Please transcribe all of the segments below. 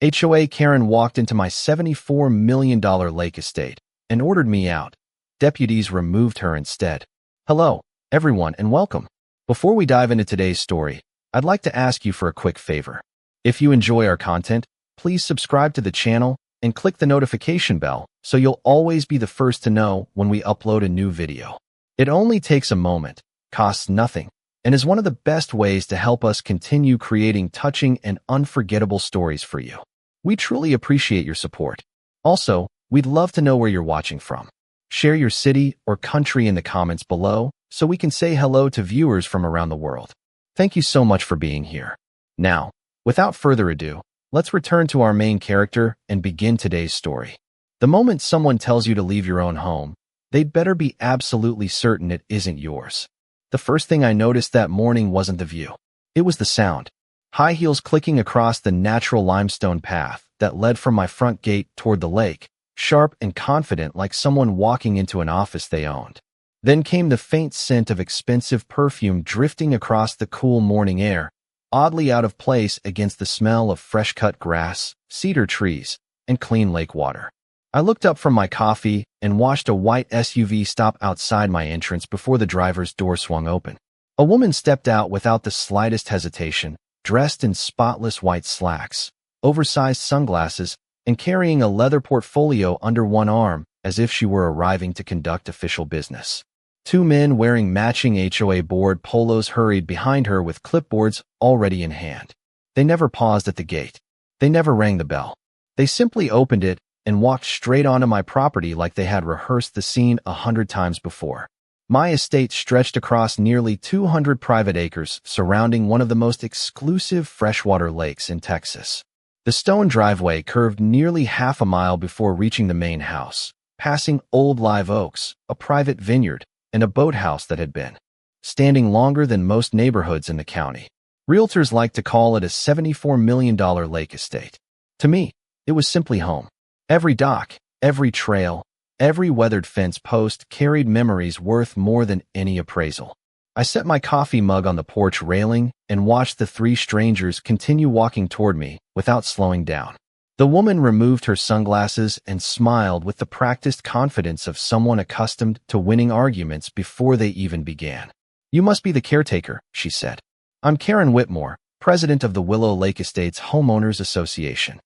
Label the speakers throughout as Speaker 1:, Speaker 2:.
Speaker 1: HOA Karen walked into my $74 million lake estate and ordered me out. Deputies removed her instead. Hello, everyone, and welcome. Before we dive into today's story, I'd like to ask you for a quick favor. If you enjoy our content, please subscribe to the channel and click the notification bell so you'll always be the first to know when we upload a new video. It only takes a moment, costs nothing, and is one of the best ways to help us continue creating touching and unforgettable stories for you. We truly appreciate your support. Also, we'd love to know where you're watching from. Share your city or country in the comments below so we can say hello to viewers from around the world. Thank you so much for being here. Now, without further ado, let's return to our main character and begin today's story. The moment someone tells you to leave your own home, they'd better be absolutely certain it isn't yours. The first thing I noticed that morning wasn't the view. It was the sound. High heels clicking across the natural limestone path that led from my front gate toward the lake, sharp and confident like someone walking into an office they owned. Then came the faint scent of expensive perfume drifting across the cool morning air, oddly out of place against the smell of fresh-cut grass, cedar trees, and clean lake water. I looked up from my coffee and watched a white SUV stop outside my entrance before the driver's door swung open. A woman stepped out without the slightest hesitation, dressed in spotless white slacks, oversized sunglasses, and carrying a leather portfolio under one arm as if she were arriving to conduct official business. Two men wearing matching HOA board polos hurried behind her with clipboards already in hand. They never paused at the gate. They never rang the bell. They simply opened it and walked straight onto my property like they had rehearsed the scene 100 times before. My estate stretched across nearly 200 private acres surrounding one of the most exclusive freshwater lakes in Texas. The stone driveway curved nearly half a mile before reaching the main house, passing old live oaks, a private vineyard, and a boathouse that had been standing longer than most neighborhoods in the county. Realtors like to call it a $74 million lake estate. To me, it was simply home. Every dock, every trail, every weathered fence post carried memories worth more than any appraisal. I set my coffee mug on the porch railing and watched the three strangers continue walking toward me without slowing down. The woman removed her sunglasses and smiled with the practiced confidence of someone accustomed to winning arguments before they even began. "You must be the caretaker," she said. "I'm Karen Whitmore, president of the Willow Lake Estates Homeowners Association."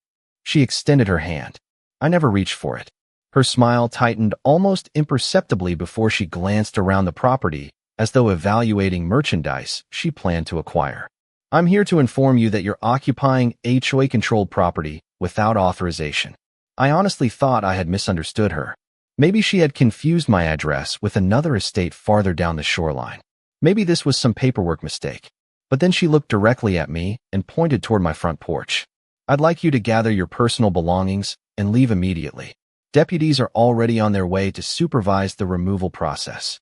Speaker 1: She extended her hand. I never reached for it. Her smile tightened almost imperceptibly before she glanced around the property, as though evaluating merchandise she planned to acquire. "I'm here to inform you that you're occupying HOA-controlled property without authorization." I honestly thought I had misunderstood her. Maybe she had confused my address with another estate farther down the shoreline. Maybe this was some paperwork mistake. But then she looked directly at me and pointed toward my front porch. "I'd like you to gather your personal belongings and leave immediately. Deputies are already on their way to supervise the removal process."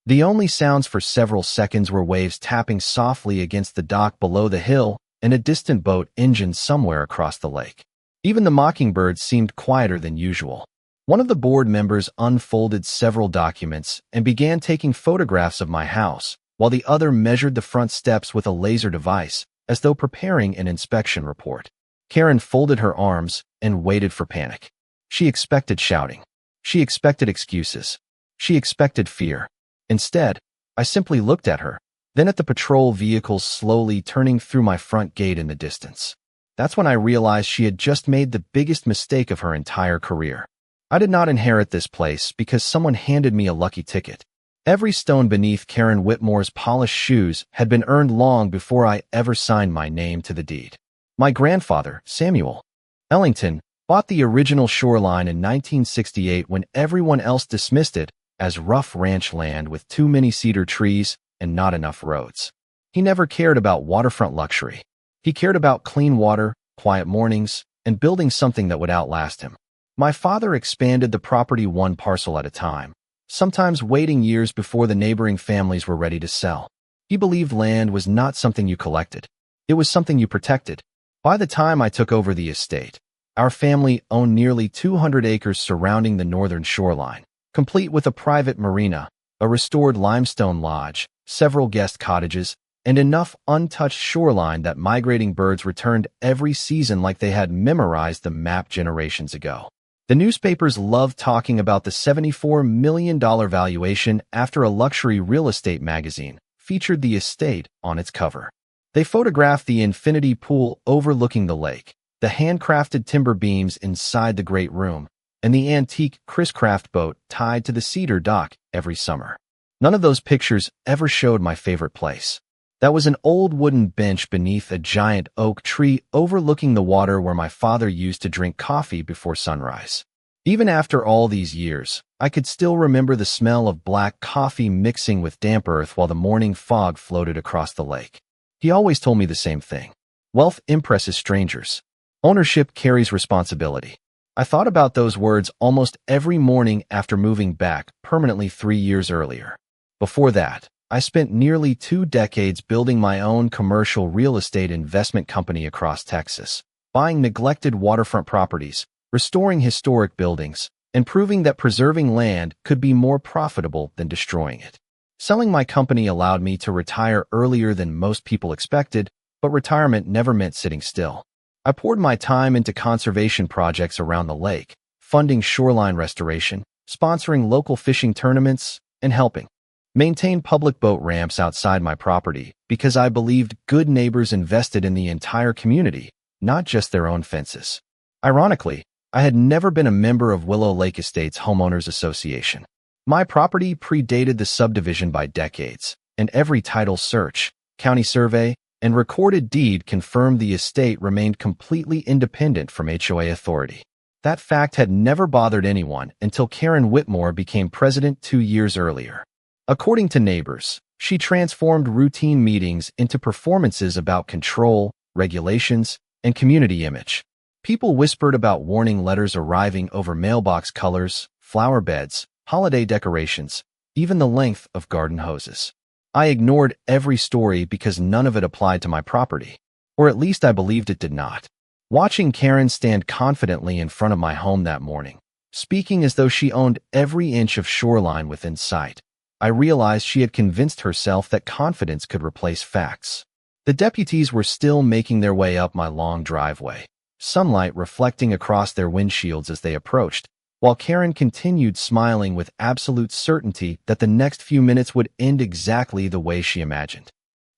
Speaker 1: The only sounds for several seconds were waves tapping softly against the dock below the hill and a distant boat engine somewhere across the lake. Even the mockingbirds seemed quieter than usual. One of the board members unfolded several documents and began taking photographs of my house, while the other measured the front steps with a laser device, as though preparing an inspection report. Karen folded her arms and waited for panic. She expected shouting. She expected excuses. She expected fear. Instead, I simply looked at her, then at the patrol vehicles slowly turning through my front gate in the distance. That's when I realized she had just made the biggest mistake of her entire career. I did not inherit this place because someone handed me a lucky ticket. Every stone beneath Karen Whitmore's polished shoes had been earned long before I ever signed my name to the deed. My grandfather, Samuel Ellington, bought the original shoreline in 1968 when everyone else dismissed it as rough ranch land with too many cedar trees and not enough roads. He never cared about waterfront luxury. He cared about clean water, quiet mornings, and building something that would outlast him. My father expanded the property one parcel at a time, sometimes waiting years before the neighboring families were ready to sell. He believed land was not something you collected. It was something you protected. By the time I took over the estate, our family owned nearly 200 acres surrounding the northern shoreline, complete with a private marina, a restored limestone lodge, several guest cottages, and enough untouched shoreline that migrating birds returned every season like they had memorized the map generations ago. The newspapers loved talking about the $74 million valuation after a luxury real estate magazine featured the estate on its cover. They photographed the infinity pool overlooking the lake, the handcrafted timber beams inside the great room, and the antique Chris Craft boat tied to the cedar dock every summer. None of those pictures ever showed my favorite place. That was an old wooden bench beneath a giant oak tree overlooking the water where my father used to drink coffee before sunrise. Even after all these years, I could still remember the smell of black coffee mixing with damp earth while the morning fog floated across the lake. He always told me the same thing. Wealth impresses strangers. Ownership carries responsibility. I thought about those words almost every morning after moving back permanently 3 years earlier. Before that, I spent nearly 2 decades building my own commercial real estate investment company across Texas, buying neglected waterfront properties, restoring historic buildings, and proving that preserving land could be more profitable than destroying it. Selling my company allowed me to retire earlier than most people expected, but retirement never meant sitting still. I poured my time into conservation projects around the lake, funding shoreline restoration, sponsoring local fishing tournaments, and helping maintain public boat ramps outside my property because I believed good neighbors invested in the entire community, not just their own fences. Ironically, I had never been a member of Willow Lake Estate's Homeowners Association. My property predated the subdivision by decades, and every title search, county survey, and recorded deed confirmed the estate remained completely independent from HOA authority. That fact had never bothered anyone until Karen Whitmore became president 2 years earlier. According to neighbors, she transformed routine meetings into performances about control, regulations, and community image. People whispered about warning letters arriving over mailbox colors, flower beds, holiday decorations, even the length of garden hoses. I ignored every story because none of it applied to my property, or at least I believed it did not. Watching Karen stand confidently in front of my home that morning, speaking as though she owned every inch of shoreline within sight, I realized she had convinced herself that confidence could replace facts. The deputies were still making their way up my long driveway, sunlight reflecting across their windshields as they approached, while Karen continued smiling with absolute certainty that the next few minutes would end exactly the way she imagined.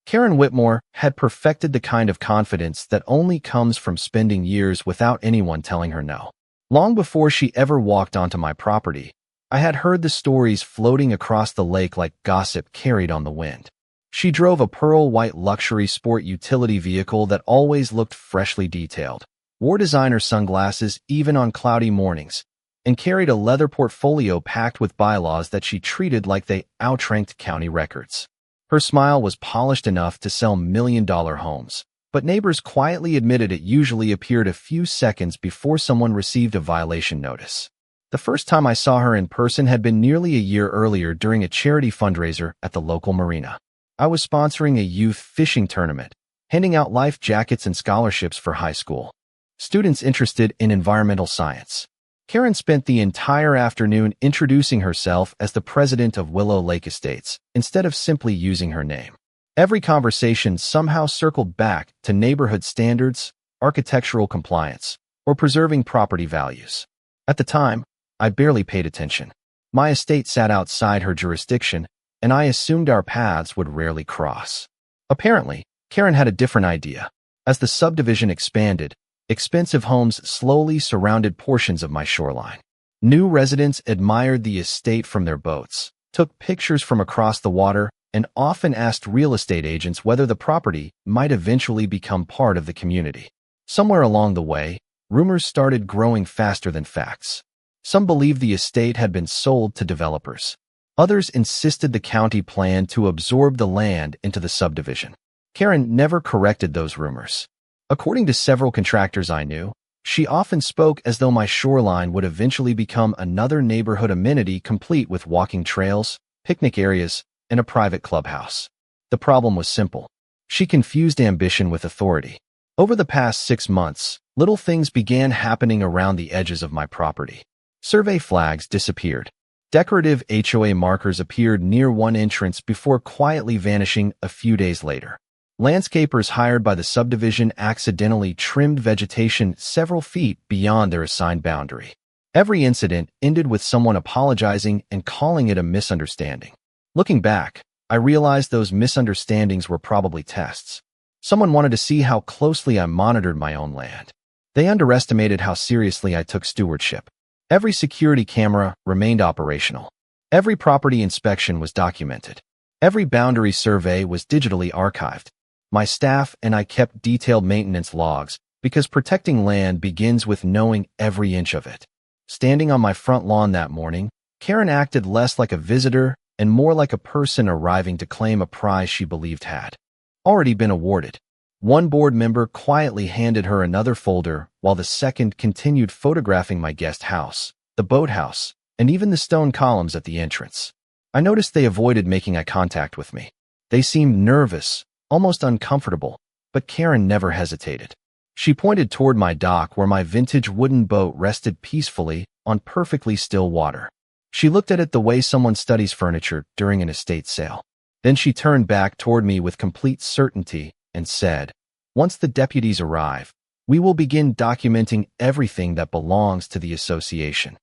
Speaker 1: Karen Whitmore had perfected the kind of confidence that only comes from spending years without anyone telling her no. Long before she ever walked onto my property, I had heard the stories floating across the lake like gossip carried on the wind. She drove a pearl-white luxury sport utility vehicle that always looked freshly detailed, wore designer sunglasses even on cloudy mornings, and carried a leather portfolio packed with bylaws that she treated like they outranked county records. Her smile was polished enough to sell million-dollar homes, but neighbors quietly admitted it usually appeared a few seconds before someone received a violation notice. The first time I saw her in person had been nearly a year earlier during a charity fundraiser at the local marina. I was sponsoring a youth fishing tournament, handing out life jackets and scholarships for high school students interested in environmental science. Karen spent the entire afternoon introducing herself as the president of Willow Lake Estates, instead of simply using her name. Every conversation somehow circled back to neighborhood standards, architectural compliance, or preserving property values. At the time, I barely paid attention. My estate sat outside her jurisdiction, and I assumed our paths would rarely cross. Apparently, Karen had a different idea. As the subdivision expanded, expensive homes slowly surrounded portions of my shoreline. New residents admired the estate from their boats, took pictures from across the water, and often asked real estate agents whether the property might eventually become part of the community. Somewhere along the way, rumors started growing faster than facts. Some believed the estate had been sold to developers. Others insisted the county planned to absorb the land into the subdivision. Karen never corrected those rumors. According to several contractors I knew, she often spoke as though my shoreline would eventually become another neighborhood amenity complete with walking trails, picnic areas, and a private clubhouse. The problem was simple. She confused ambition with authority. Over the past 6 months, little things began happening around the edges of my property. Survey flags disappeared. Decorative HOA markers appeared near one entrance before quietly vanishing a few days later. Landscapers hired by the subdivision accidentally trimmed vegetation several feet beyond their assigned boundary. Every incident ended with someone apologizing and calling it a misunderstanding. Looking back, I realized those misunderstandings were probably tests. Someone wanted to see how closely I monitored my own land. They underestimated how seriously I took stewardship. Every security camera remained operational. Every property inspection was documented. Every boundary survey was digitally archived. My staff and I kept detailed maintenance logs because protecting land begins with knowing every inch of it. Standing on my front lawn that morning, Karen acted less like a visitor and more like a person arriving to claim a prize she believed had already been awarded. One board member quietly handed her another folder while the second continued photographing my guest house, the boathouse, and even the stone columns at the entrance. I noticed they avoided making eye contact with me. They seemed nervous, almost uncomfortable, but Karen never hesitated. She pointed toward my dock where my vintage wooden boat rested peacefully on perfectly still water. She looked at it the way someone studies furniture during an estate sale. Then she turned back toward me with complete certainty and said, "Once the deputies arrive, we will begin documenting everything that belongs to the association."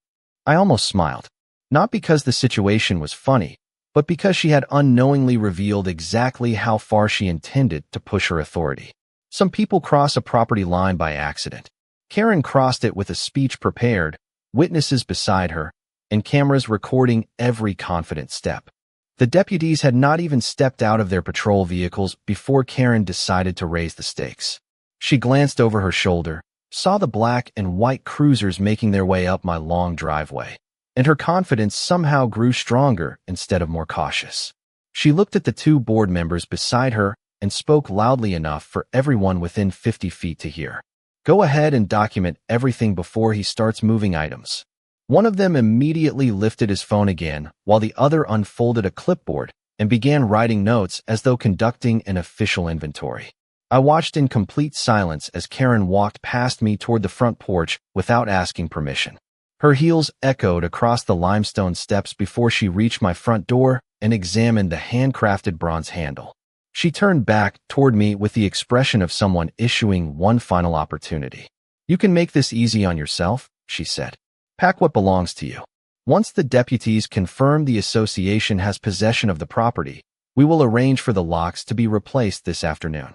Speaker 1: I almost smiled, not because the situation was funny, but because she had unknowingly revealed exactly how far she intended to push her authority. Some people cross a property line by accident. Karen crossed it with a speech prepared, witnesses beside her, and cameras recording every confident step. The deputies had not even stepped out of their patrol vehicles before Karen decided to raise the stakes. She glanced over her shoulder, saw the black and white cruisers making their way up my long driveway, and her confidence somehow grew stronger instead of more cautious. She looked at the two board members beside her and spoke loudly enough for everyone within 50 feet to hear. "Go ahead and document everything before he starts moving items." One of them immediately lifted his phone again, while the other unfolded a clipboard and began writing notes as though conducting an official inventory. I watched in complete silence as Karen walked past me toward the front porch without asking permission. Her heels echoed across the limestone steps before she reached my front door and examined the handcrafted bronze handle. She turned back toward me with the expression of someone issuing one final opportunity. "You can make this easy on yourself," she said. "Pack what belongs to you. Once the deputies confirm the association has possession of the property, we will arrange for the locks to be replaced this afternoon."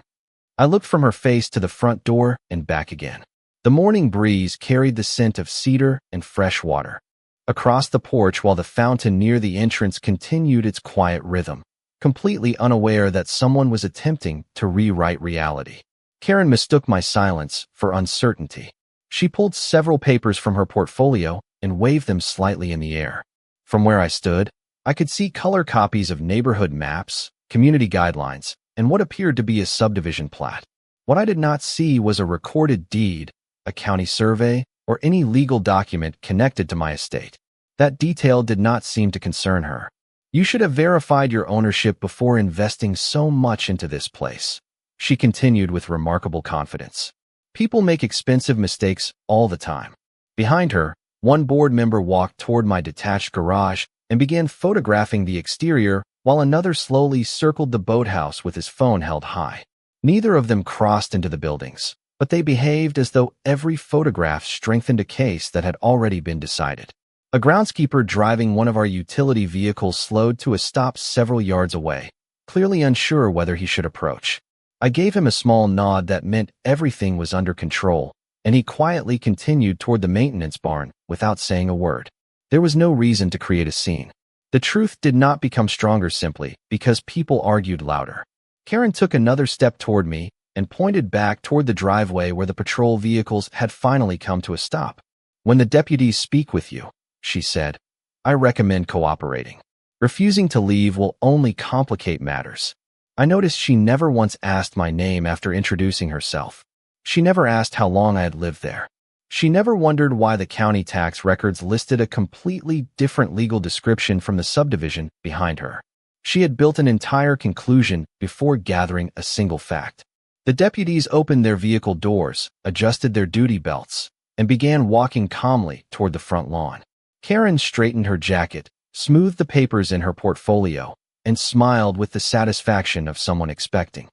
Speaker 1: I looked from her face to the front door and back again. The morning breeze carried the scent of cedar and fresh water. Across the porch while the fountain near the entrance continued its quiet rhythm, completely unaware that someone was attempting to rewrite reality. Karen mistook my silence for uncertainty. She pulled several papers from her portfolio and waved them slightly in the air. From where I stood, I could see color copies of neighborhood maps, community guidelines, and what appeared to be a subdivision plat. What I did not see was a recorded deed, a county survey, or any legal document connected to my estate. That detail did not seem to concern her. "You should have verified your ownership before investing so much into this place," she continued with remarkable confidence. "People make expensive mistakes all the time." Behind her, one board member walked toward my detached garage and began photographing the exterior while another slowly circled the boathouse with his phone held high. Neither of them crossed into the buildings, but they behaved as though every photograph strengthened a case that had already been decided. A groundskeeper driving one of our utility vehicles slowed to a stop several yards away, clearly unsure whether he should approach. I gave him a small nod that meant everything was under control, and he quietly continued toward the maintenance barn without saying a word. There was no reason to create a scene. The truth did not become stronger simply because people argued louder. Karen took another step toward me and pointed back toward the driveway where the patrol vehicles had finally come to a stop. "When the deputies speak with you," she said, "I recommend cooperating. Refusing to leave will only complicate matters." I noticed she never once asked my name after introducing herself. She never asked how long I had lived there. She never wondered why the county tax records listed a completely different legal description from the subdivision behind her. She had built an entire conclusion before gathering a single fact. The deputies opened their vehicle doors, adjusted their duty belts, and began walking calmly toward the front lawn. Karen straightened her jacket, smoothed the papers in her portfolio, and smiled with the satisfaction of someone expecting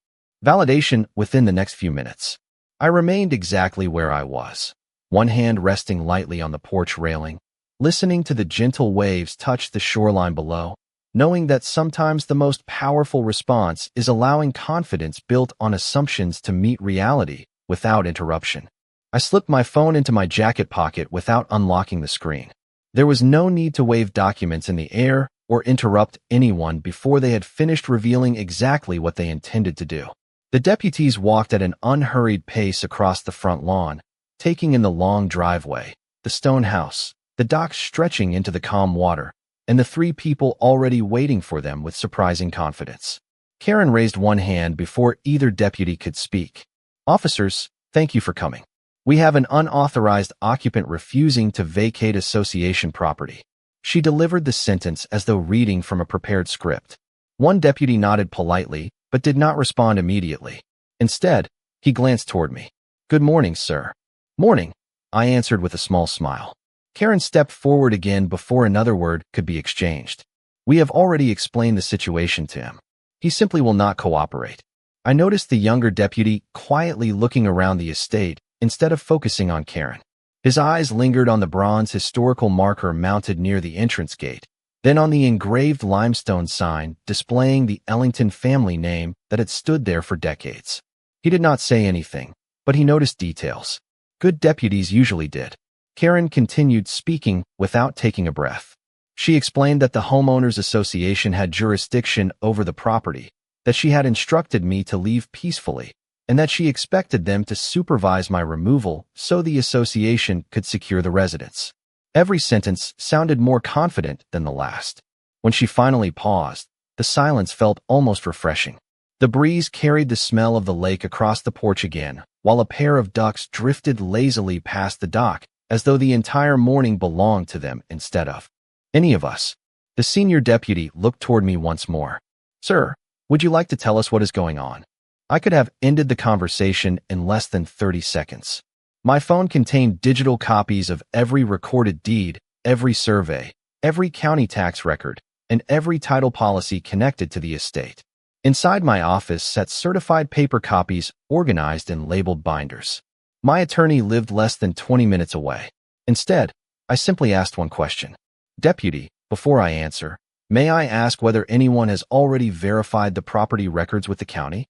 Speaker 1: validation within the next few minutes. I remained exactly where I was, one hand resting lightly on the porch railing, listening to the gentle waves touch the shoreline below, knowing that sometimes the most powerful response is allowing confidence built on assumptions to meet reality without interruption. I slipped my phone into my jacket pocket without unlocking the screen. There was no need to wave documents in the air or interrupt anyone before they had finished revealing exactly what they intended to do. The deputies walked at an unhurried pace across the front lawn, taking in the long driveway, the stone house, the dock stretching into the calm water, and the three people already waiting for them with surprising confidence. Karen raised one hand before either deputy could speak. "Officers, thank you for coming. We have an unauthorized occupant refusing to vacate association property." She delivered the sentence as though reading from a prepared script. One deputy nodded politely, but did not respond immediately. Instead, he glanced toward me. "Good morning, sir." "Morning," I answered with a small smile. Karen stepped forward again before another word could be exchanged. "We have already explained the situation to him. He simply will not cooperate." I noticed the younger deputy quietly looking around the estate instead of focusing on Karen. His eyes lingered on the bronze historical marker mounted near the entrance gate, then on the engraved limestone sign displaying the Ellington family name that had stood there for decades. He did not say anything, but he noticed details. Good deputies usually did. Karen continued speaking without taking a breath. She explained that the homeowners association had jurisdiction over the property, that she had instructed me to leave peacefully, and that she expected them to supervise my removal so the association could secure the residence. Every sentence sounded more confident than the last. When she finally paused, the silence felt almost refreshing. The breeze carried the smell of the lake across the porch again, while a pair of ducks drifted lazily past the dock as though the entire morning belonged to them instead of any of us. The senior deputy looked toward me once more. "Sir, would you like to tell us what is going on?" I could have ended the conversation in less than 30 seconds. My phone contained digital copies of every recorded deed, every survey, every county tax record, and every title policy connected to the estate. Inside my office sat certified paper copies organized in labeled binders. My attorney lived less than 20 minutes away. Instead, I simply asked one question. "Deputy, before I answer, may I ask whether anyone has already verified the property records with the county?"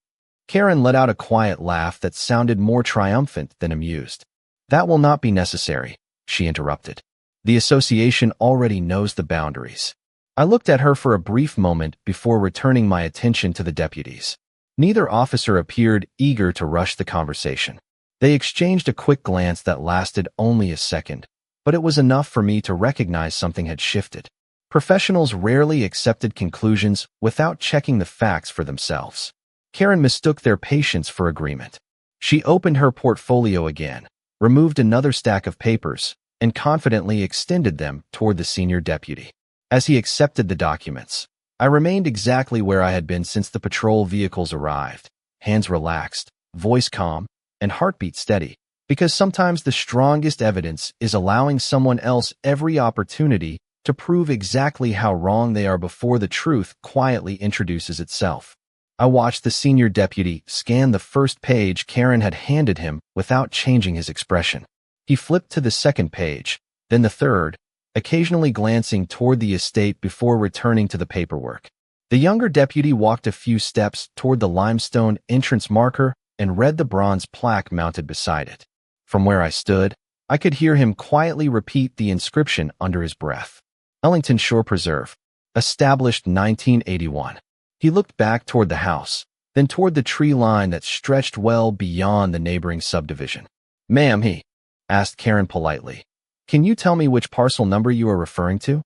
Speaker 1: Karen let out a quiet laugh that sounded more triumphant than amused. "That will not be necessary," she interrupted. "The association already knows the boundaries." I looked at her for a brief moment before returning my attention to the deputies. Neither officer appeared eager to rush the conversation. They exchanged a quick glance that lasted only a second, but it was enough for me to recognize something had shifted. Professionals rarely accepted conclusions without checking the facts for themselves. Karen mistook their patience for agreement. She opened her portfolio again, removed another stack of papers, and confidently extended them toward the senior deputy. As he accepted the documents, I remained exactly where I had been since the patrol vehicles arrived, hands relaxed, voice calm, and heartbeat steady, because sometimes the strongest evidence is allowing someone else every opportunity to prove exactly how wrong they are before the truth quietly introduces itself. I watched the senior deputy scan the first page Karen had handed him without changing his expression. He flipped to the second page, then the third, occasionally glancing toward the estate before returning to the paperwork. The younger deputy walked a few steps toward the limestone entrance marker and read the bronze plaque mounted beside it. From where I stood, I could hear him quietly repeat the inscription under his breath. "Ellington Shore Preserve, established 1981. He looked back toward the house, then toward the tree line that stretched well beyond the neighboring subdivision. "Ma'am," he asked Karen politely, "can you tell me which parcel number you are referring to?"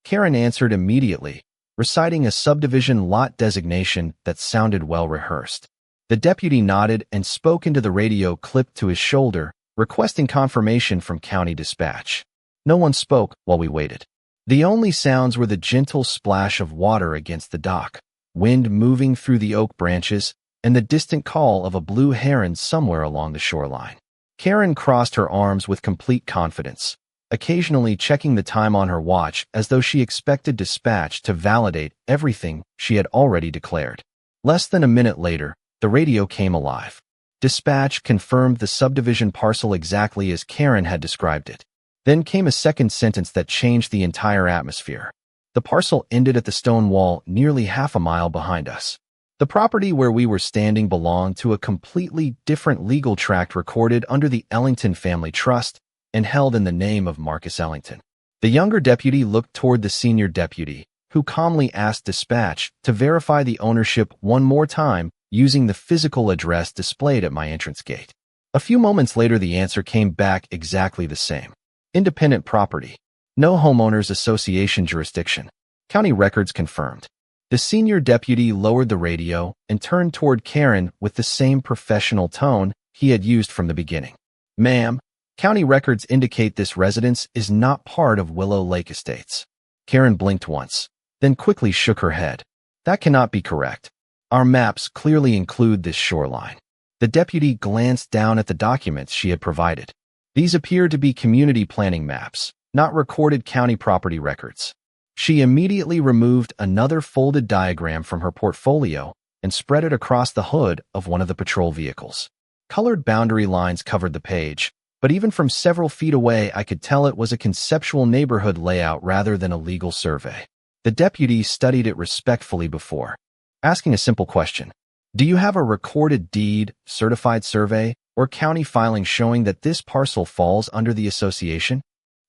Speaker 1: Karen answered immediately, reciting a subdivision lot designation that sounded well rehearsed. The deputy nodded and spoke into the radio clipped to his shoulder, requesting confirmation from county dispatch. No one spoke while we waited. The only sounds were the gentle splash of water against the dock, wind moving through the oak branches, and the distant call of a blue heron somewhere along the shoreline. Karen crossed her arms with complete confidence. occasionally checking the time on her watch as though she expected dispatch to validate everything she had already declared. Less than a minute later, the radio came alive. Dispatch confirmed the subdivision parcel exactly as Karen had described it. Then came a second sentence that changed the entire atmosphere. The parcel ended at the stone wall nearly half a mile behind us. The property where we were standing belonged to a completely different legal tract recorded under the Ellington Family Trust and held in the name of Marcus Ellington. The younger deputy looked toward the senior deputy, who calmly asked dispatch to verify the ownership one more time using the physical address displayed at my entrance gate. A few moments later, the answer came back exactly the same. Independent property. No homeowners association jurisdiction. County records confirmed. The senior deputy lowered the radio and turned toward Karen with the same professional tone he had used from the beginning. "Ma'am, county records indicate this residence is not part of Willow Lake Estates." Karen blinked once, then quickly shook her head. "That cannot be correct. Our maps clearly include this shoreline." The deputy glanced down at the documents she had provided. These appeared to be community planning maps, not recorded county property records. She immediately removed another folded diagram from her portfolio and spread it across the hood of one of the patrol vehicles. Colored boundary lines covered the page, but even from several feet away I could tell it was a conceptual neighborhood layout rather than a legal survey. The deputy studied it respectfully before asking a simple question. "Do you have a recorded deed, certified survey, or county filing showing that this parcel falls under the association?"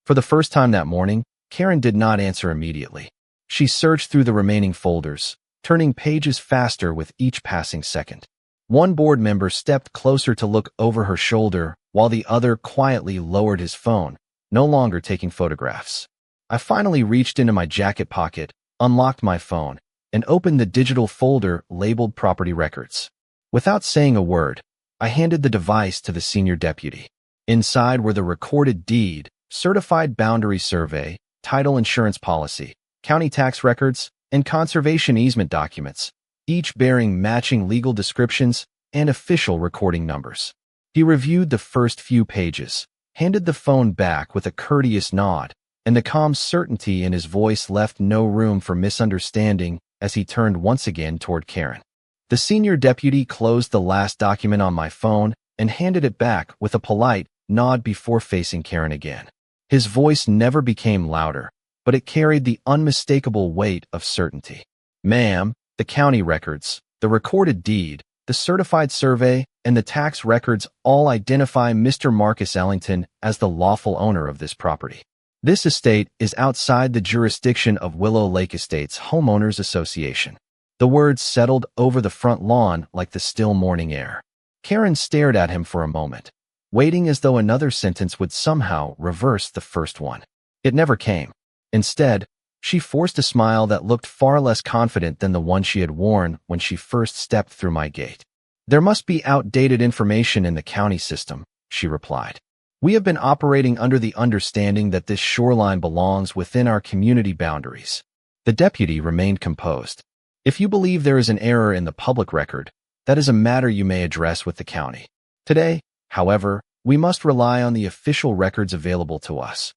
Speaker 1: For the first time that morning, Karen did not answer immediately. She searched through the remaining folders, turning pages faster with each passing second. One board member stepped closer to look over her shoulder, while the other quietly lowered his phone, no longer taking photographs. I finally reached into my jacket pocket, unlocked my phone, and opened the digital folder labeled Property Records. Without saying a word, I handed the device to the senior deputy. Inside were the recorded deed, certified boundary survey, title insurance policy, county tax records, and conservation easement documents, each bearing matching legal descriptions and official recording numbers. He reviewed the first few pages, handed the phone back with a courteous nod, and the calm certainty in his voice left no room for misunderstanding as he turned once again toward Karen. The senior deputy closed the last document on my phone and handed it back with a polite nod before facing Karen again. His voice never became louder, but it carried the unmistakable weight of certainty. "Ma'am, the county records, the recorded deed, the certified survey, and the tax records all identify Mr. Marcus Ellington as the lawful owner of this property. This estate is outside the jurisdiction of Willow Lake Estates Homeowners Association." The words settled over the front lawn like the still morning air. Karen stared at him for a moment, waiting as though another sentence would somehow reverse the first one. It never came. Instead, she forced a smile that looked far less confident than the one she had worn when she first stepped through my gate. "There must be outdated information in the county system," she replied. "We have been operating under the understanding that this shoreline belongs within our community boundaries." The deputy remained composed. "If you believe there is an error in the public record, that is a matter you may address with the county. Today, however, we must rely on the official records available to us."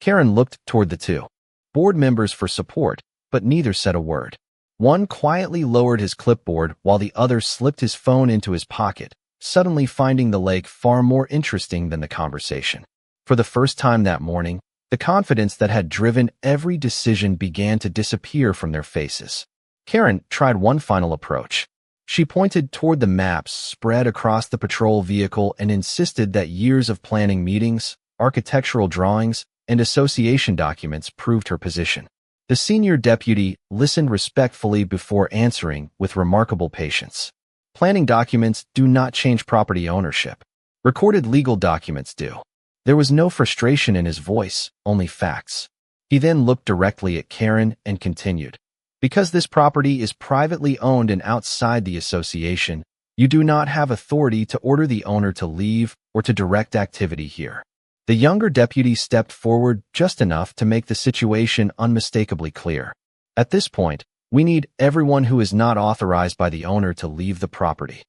Speaker 1: Karen looked toward the two board members for support, but neither said a word. One quietly lowered his clipboard while the other slipped his phone into his pocket, suddenly finding the lake far more interesting than the conversation. For the first time that morning, the confidence that had driven every decision began to disappear from their faces. Karen tried one final approach. She pointed toward the maps spread across the patrol vehicle and insisted that years of planning meetings, architectural drawings, and association documents proved her position. The senior deputy listened respectfully before answering with remarkable patience. "Planning documents do not change property ownership. Recorded legal documents do." There was no frustration in his voice, only facts. He then looked directly at Karen and continued. "Because this property is privately owned and outside the association, you do not have authority to order the owner to leave or to direct activity here." The younger deputy stepped forward just enough to make the situation unmistakably clear. "At this point, we need everyone who is not authorized by the owner to leave the property."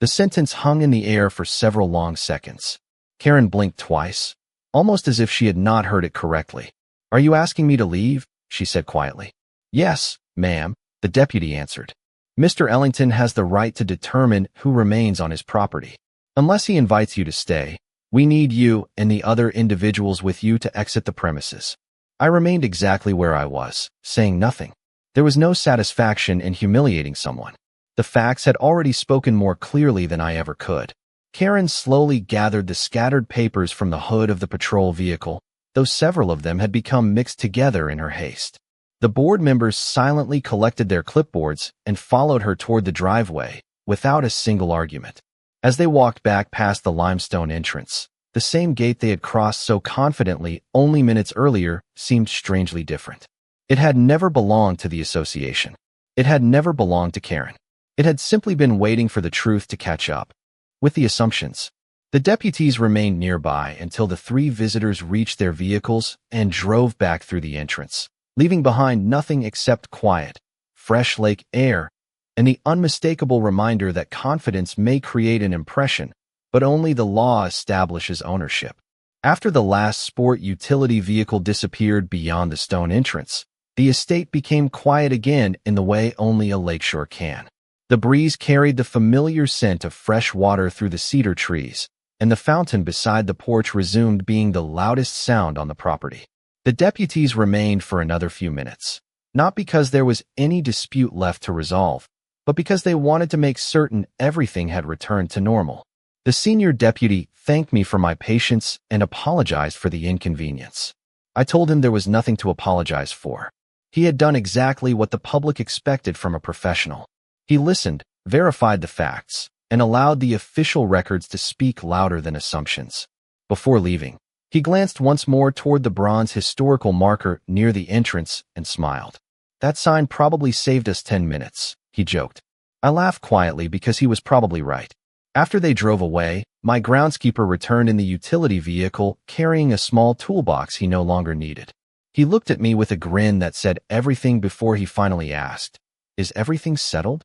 Speaker 1: The sentence hung in the air for several long seconds. Karen blinked twice, almost as if she had not heard it correctly. "Are you asking me to leave?" she said quietly. "Yes, ma'am," the deputy answered. "Mr. Ellington has the right to determine who remains on his property. Unless he invites you to stay, we need you and the other individuals with you to exit the premises." I remained exactly where I was, saying nothing. There was no satisfaction in humiliating someone. The facts had already spoken more clearly than I ever could. Karen slowly gathered the scattered papers from the hood of the patrol vehicle, though several of them had become mixed together in her haste. The board members silently collected their clipboards and followed her toward the driveway, without a single argument. As they walked back past the limestone entrance, the same gate they had crossed so confidently only minutes earlier seemed strangely different. It had never belonged to the association. It had never belonged to Karen. It had simply been waiting for the truth to catch up with the assumptions. The deputies remained nearby until the three visitors reached their vehicles and drove back through the entrance, leaving behind nothing except quiet, fresh lake air, and the unmistakable reminder that confidence may create an impression, but only the law establishes ownership. After the last sport utility vehicle disappeared beyond the stone entrance, the estate became quiet again in the way only a lakeshore can. The breeze carried the familiar scent of fresh water through the cedar trees, and the fountain beside the porch resumed being the loudest sound on the property. The deputies remained for another few minutes, not because there was any dispute left to resolve, but because they wanted to make certain everything had returned to normal. The senior deputy thanked me for my patience and apologized for the inconvenience. I told him there was nothing to apologize for. He had done exactly what the public expected from a professional. He listened, verified the facts, and allowed the official records to speak louder than assumptions. Before leaving, he glanced once more toward the bronze historical marker near the entrance and smiled. "That sign probably saved us 10 minutes, he joked. I laughed quietly because he was probably right. After they drove away, my groundskeeper returned in the utility vehicle carrying a small toolbox he no longer needed. He looked at me with a grin that said everything before he finally asked, "Is everything settled?"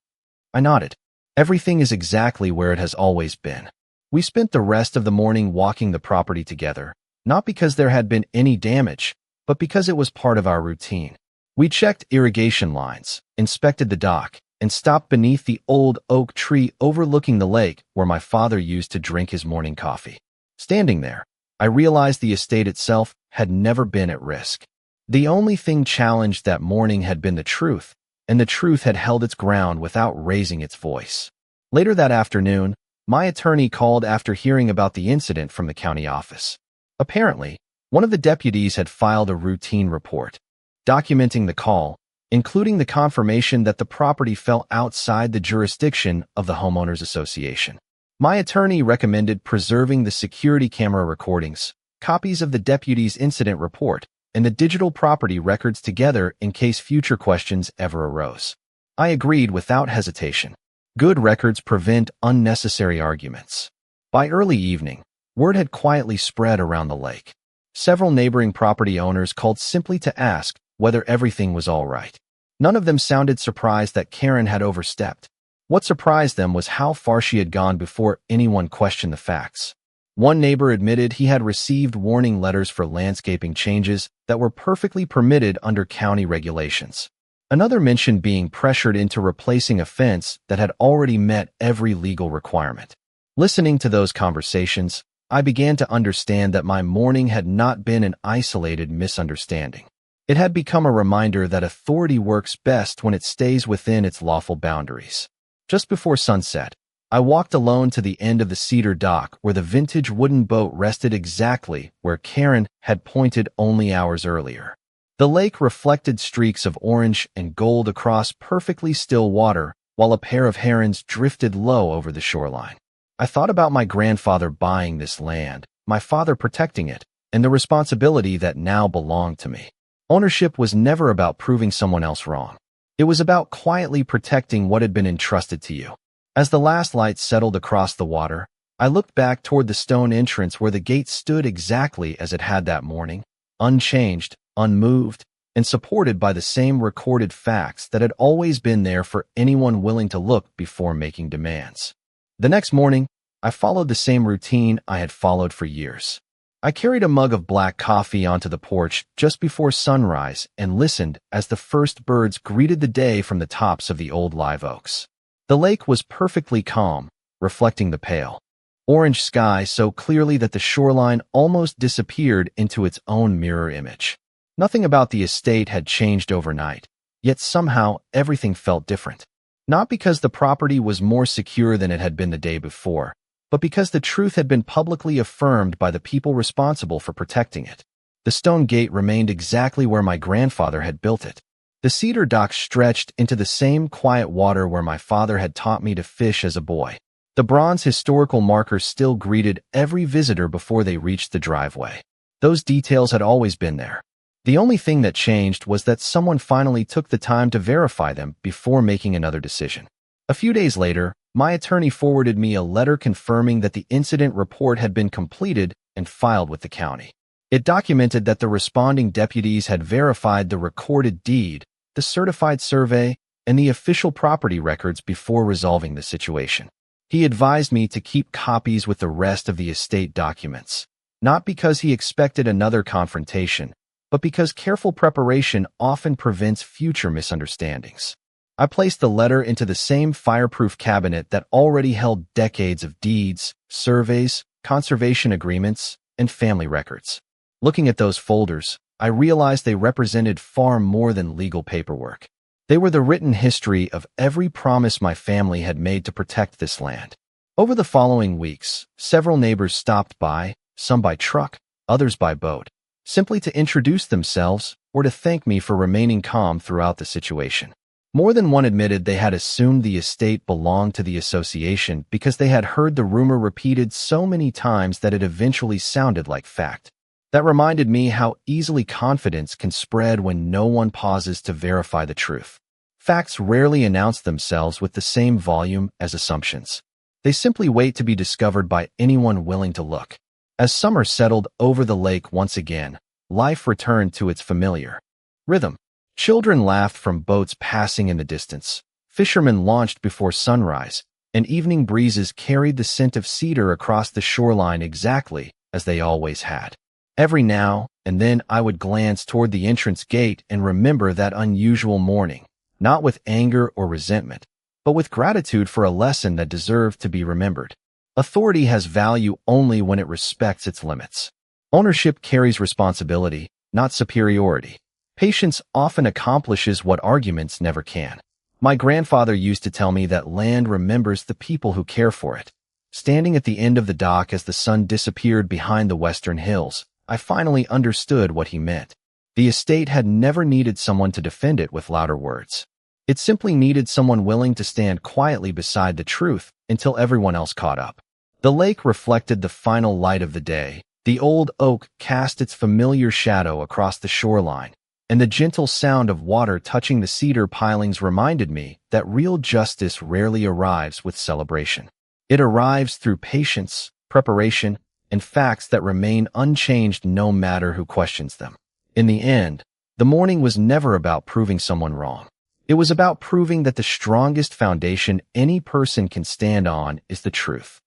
Speaker 1: I nodded. Everything is exactly where it has always been. We spent the rest of the morning walking the property together, not because there had been any damage, but because it was part of our routine. We checked irrigation lines, inspected the dock, and stopped beneath the old oak tree overlooking the lake where my father used to drink his morning coffee. Standing there, I realized the estate itself had never been at risk. The only thing challenged that morning had been the truth, and the truth had held its ground without raising its voice. Later that afternoon, my attorney called after hearing about the incident from the county office. Apparently, one of the deputies had filed a routine report, documenting the call, including the confirmation that the property fell outside the jurisdiction of the homeowners association. My attorney recommended preserving the security camera recordings, copies of the deputy's incident report, and the digital property records together in case future questions ever arose. I agreed without hesitation. Good records prevent unnecessary arguments. By early evening, word had quietly spread around the lake. Several neighboring property owners called simply to ask whether everything was all right. None of them sounded surprised that Karen had overstepped. What surprised them was how far she had gone before anyone questioned the facts. One neighbor admitted he had received warning letters for landscaping changes that were perfectly permitted under county regulations. Another mentioned being pressured into replacing a fence that had already met every legal requirement. Listening to those conversations, I began to understand that my morning had not been an isolated misunderstanding. It had become a reminder that authority works best when it stays within its lawful boundaries. Just before sunset, I walked alone to the end of the cedar dock where the vintage wooden boat rested exactly where Karen had pointed only hours earlier. The lake reflected streaks of orange and gold across perfectly still water, while a pair of herons drifted low over the shoreline. I thought about my grandfather buying this land, my father protecting it, and the responsibility that now belonged to me. Ownership was never about proving someone else wrong. It was about quietly protecting what had been entrusted to you. As the last light settled across the water, I looked back toward the stone entrance where the gate stood exactly as it had that morning, unchanged, unmoved, and supported by the same recorded facts that had always been there for anyone willing to look before making demands. The next morning, I followed the same routine I had followed for years. I carried a mug of black coffee onto the porch just before sunrise and listened as the first birds greeted the day from the tops of the old live oaks. The lake was perfectly calm, reflecting the pale orange sky so clearly that the shoreline almost disappeared into its own mirror image. Nothing about the estate had changed overnight, yet somehow everything felt different. Not because the property was more secure than it had been the day before, but because the truth had been publicly affirmed by the people responsible for protecting it. The stone gate remained exactly where my grandfather had built it. The cedar dock stretched into the same quiet water where my father had taught me to fish as a boy. The bronze historical markers still greeted every visitor before they reached the driveway. Those details had always been there. The only thing that changed was that someone finally took the time to verify them before making another decision. A few days later, my attorney forwarded me a letter confirming that the incident report had been completed and filed with the county. It documented that the responding deputies had verified the recorded deed, the certified survey, and the official property records before resolving the situation. He advised me to keep copies with the rest of the estate documents, not because he expected another confrontation, but because careful preparation often prevents future misunderstandings. I placed the letter into the same fireproof cabinet that already held decades of deeds, surveys, conservation agreements, and family records. Looking at those folders, I realized they represented far more than legal paperwork. They were the written history of every promise my family had made to protect this land. Over the following weeks, several neighbors stopped by, some by truck, others by boat, simply to introduce themselves or to thank me for remaining calm throughout the situation. More than one admitted they had assumed the estate belonged to the association because they had heard the rumor repeated so many times that it eventually sounded like fact. That reminded me how easily confidence can spread when no one pauses to verify the truth. Facts rarely announce themselves with the same volume as assumptions. They simply wait to be discovered by anyone willing to look. As summer settled over the lake once again, life returned to its familiar rhythm. Children laughed from boats passing in the distance. Fishermen launched before sunrise, and evening breezes carried the scent of cedar across the shoreline exactly as they always had. Every now and then I would glance toward the entrance gate and remember that unusual morning, not with anger or resentment, but with gratitude for a lesson that deserved to be remembered. Authority has value only when it respects its limits. Ownership carries responsibility, not superiority. Patience often accomplishes what arguments never can. My grandfather used to tell me that land remembers the people who care for it. Standing at the end of the dock as the sun disappeared behind the western hills, I finally understood what he meant. The estate had never needed someone to defend it with louder words. It simply needed someone willing to stand quietly beside the truth until everyone else caught up. The lake reflected the final light of the day. The old oak cast its familiar shadow across the shoreline, and the gentle sound of water touching the cedar pilings reminded me that real justice rarely arrives with celebration. It arrives through patience, preparation, and facts that remain unchanged no matter who questions them. In the end, the morning was never about proving someone wrong. It was about proving that the strongest foundation any person can stand on is the truth.